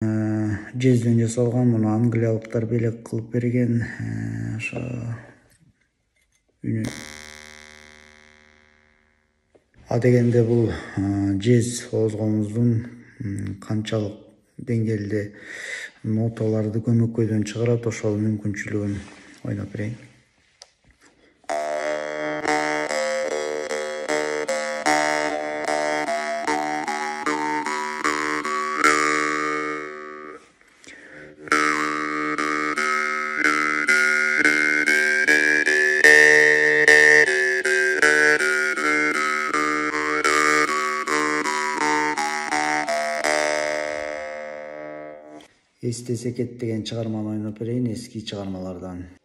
Жезден жасалган, муну англиялыктар белек кылып берген. Ошо дегенде бул жез оозгонуңуздун канчалык деңгээлде ноталарды көмөкөйдөн чыгарат, ошол мүмкүнчүлүгүн ойноп берейин. Эстесе кет деген чыгарманы ойноп берейин, эски чыгармалардан.